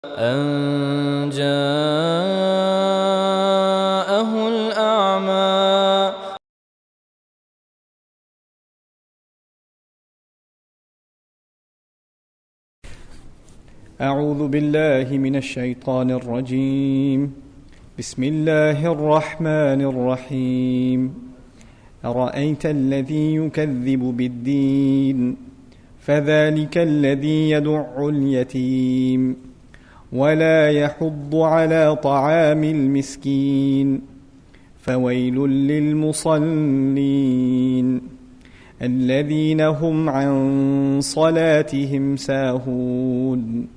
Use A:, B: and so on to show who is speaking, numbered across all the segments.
A: أن جاءه الأعمى.
B: أعوذ بالله من الشيطان الرجيم. بسم الله الرحمن الرحيم. أرأيت الذي يكذب بالدين فذلك الذي يدع اليتيم ولا يحض على طعام المسكين فويل للمصلين الذين هم عن صلاتهم ساهون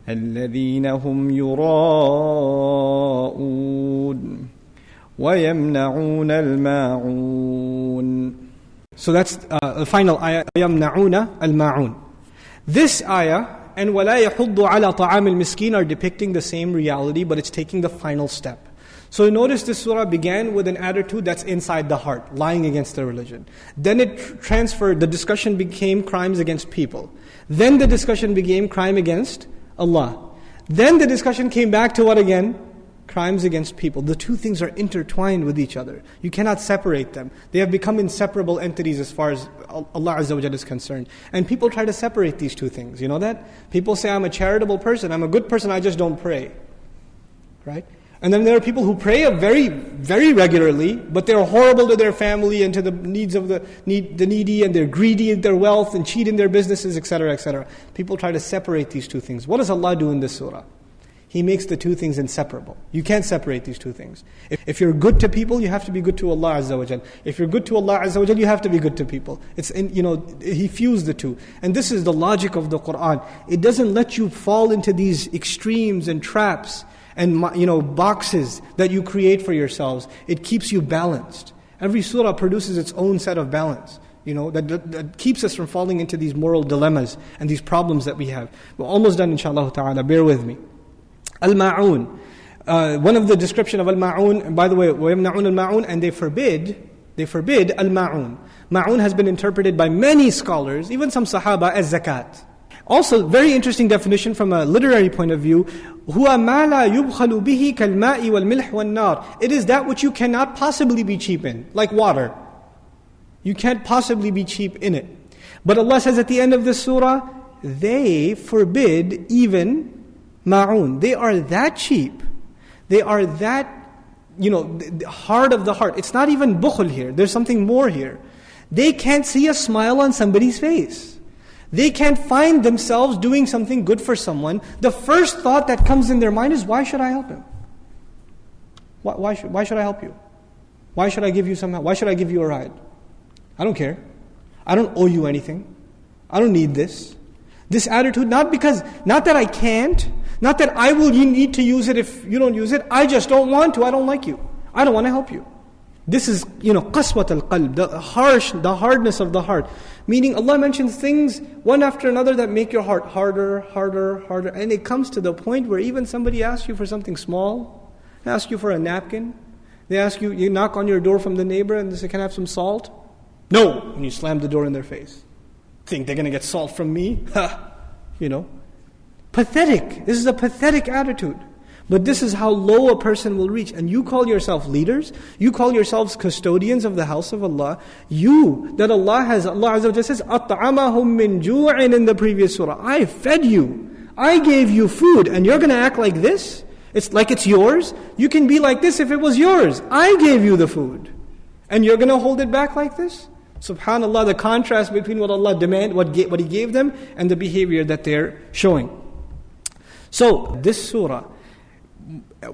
B: الذين هم يراءون ويمنعون الماعون. So that's the final ayah, يمنعون الماعون. This ayah and وَلَا يَحُضُّ عَلَى طَعَامِ الْمِسْكِينَ are depicting the same reality, but it's taking the final step. So notice this surah began with an attitude that's inside the heart, lying against the religion. Then it transferred, the discussion became crimes against people. Then the discussion became crime against Allah. Then the discussion came back to what again? Crimes against people. The two things are intertwined with each other. You cannot separate them. They have become inseparable entities as far as Allah Azza wa Jalla is concerned. And people try to separate these two things. You know that? People say, I'm a charitable person, I'm a good person, I just don't pray. Right? And then there are people who pray very, very regularly, but they're horrible to their family and to the needs of the needy, and they're greedy in their wealth and cheat in their businesses, etc., etc. People try to separate these two things. What does Allah do in this surah? He makes the two things inseparable. You can't separate these two things. If you're good to people, you have to be good to Allah Azza wa Jal. If you're good to Allah Azza wa Jal, you have to be good to people. He fused the two. And this is the logic of the Qur'an. It doesn't let you fall into these extremes and traps and boxes that you create for yourselves. It keeps you balanced. Every surah produces its own set of balance. That keeps us from falling into these moral dilemmas and these problems that we have. We're almost done, Insha'Allah ta'ala. Bear with me. Al-Maun. One of the description of Al-Maun, and by the way, وَيَمْنَعُونَ الْمَاعُونَ, and they forbid Al-Maun. Ma'un has been interpreted by many scholars, even some Sahaba, as zakat. Also, very interesting definition from a literary point of view. هُوَ مَا لَا يُبْخَلُ بِهِ كَالْمَاءِ وَالْمِلْحِ وَالنَّارِ. It is that which you cannot possibly be cheap in, like water. You can't possibly be cheap in it. But Allah says at the end of this surah, they forbid even ma'un. They are that cheap. They are that, hard of the heart. It's not even bukhl here. There's something more here. They can't see a smile on somebody's face. They can't find themselves doing something good for someone. The first thought that comes in their mind is, why should I help him? Why should I help you? Why should I give you some help? Why should I give you a ride? I don't care. I don't owe you anything. I don't need this. This attitude, not that I can't, not that you need to use it if you don't use it. I just don't want to. I don't like you. I don't want to help you. This is, qaswat al-qalb, the hardness of the heart. Meaning Allah mentions things one after another that make your heart harder. And it comes to the point where even somebody asks you for something small, they ask you for a napkin, they ask you knock on your door from the neighbor and they say, can I have some salt? No! And you slam the door in their face. Think they're going to get salt from me? Pathetic. This is a pathetic attitude. But this is how low a person will reach. And you call yourself leaders? You call yourselves custodians of the house of Allah? Allah Azza wa Jalla says, أَطْعَمَهُمْ مِنْ جُوعٍ in the previous surah. I fed you. I gave you food. And you're going to act like this? It's like it's yours? You can be like this if it was yours. I gave you the food. And you're going to hold it back like this? SubhanAllah, the contrast between what Allah demanded, what He gave them, and the behavior that they're showing. So, this surah,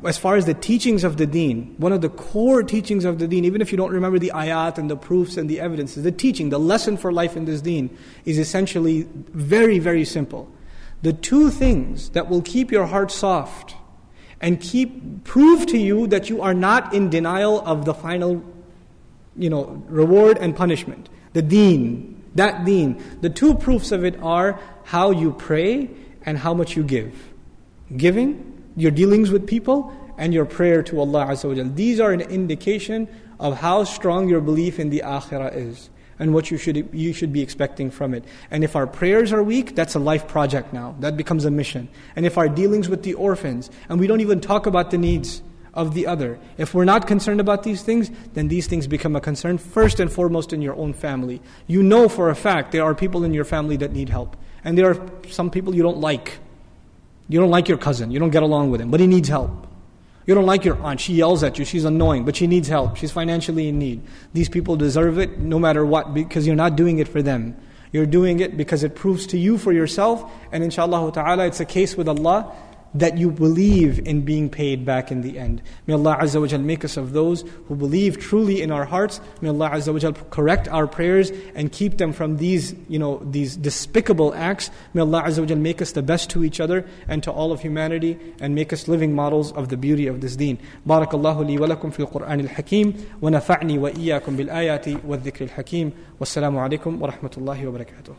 B: as far as the teachings of the deen, one of the core teachings of the deen, even if you don't remember the ayat and the proofs and the evidences, the teaching, the lesson for life in this deen is essentially very, very simple. The two things that will keep your heart soft and prove to you that you are not in denial of the final reward and punishment. The deen, that deen. The two proofs of it are how you pray and how much you give. Giving, your dealings with people, and your prayer to Allah Azza wa Jal. These are an indication of how strong your belief in the akhirah is. and what you should be expecting from it. And if our prayers are weak, that's a life project now. That becomes a mission. And if our dealings with the orphans, and we don't even talk about the needs of the other, if we're not concerned about these things, then these things become a concern first and foremost in your own family. You know for a fact there are people in your family that need help. And there are some people you don't like. You don't like your cousin, you don't get along with him, but he needs help. You don't like your aunt, she yells at you, she's annoying, but she needs help, she's financially in need. These people deserve it no matter what, because you're not doing it for them. You're doing it because it proves to you for yourself, and inshallah ta'ala it's a case with Allah that you believe in being paid back in the end. May Allah Azza wa Jal make us of those who believe truly in our hearts. May Allah Azza wa Jal correct our prayers and keep them from these despicable acts. May Allah Azza wa Jal make us the best to each other and to all of humanity, and make us living models of the beauty of this deen. Barakallahu li wa lakum fil Qur'an al-Hakim, wa nafa'ni wa iyyakum bil ayati wa dhikri al-Hakim. Wassalamu alaikum wa rahmatullahi wa barakatuh.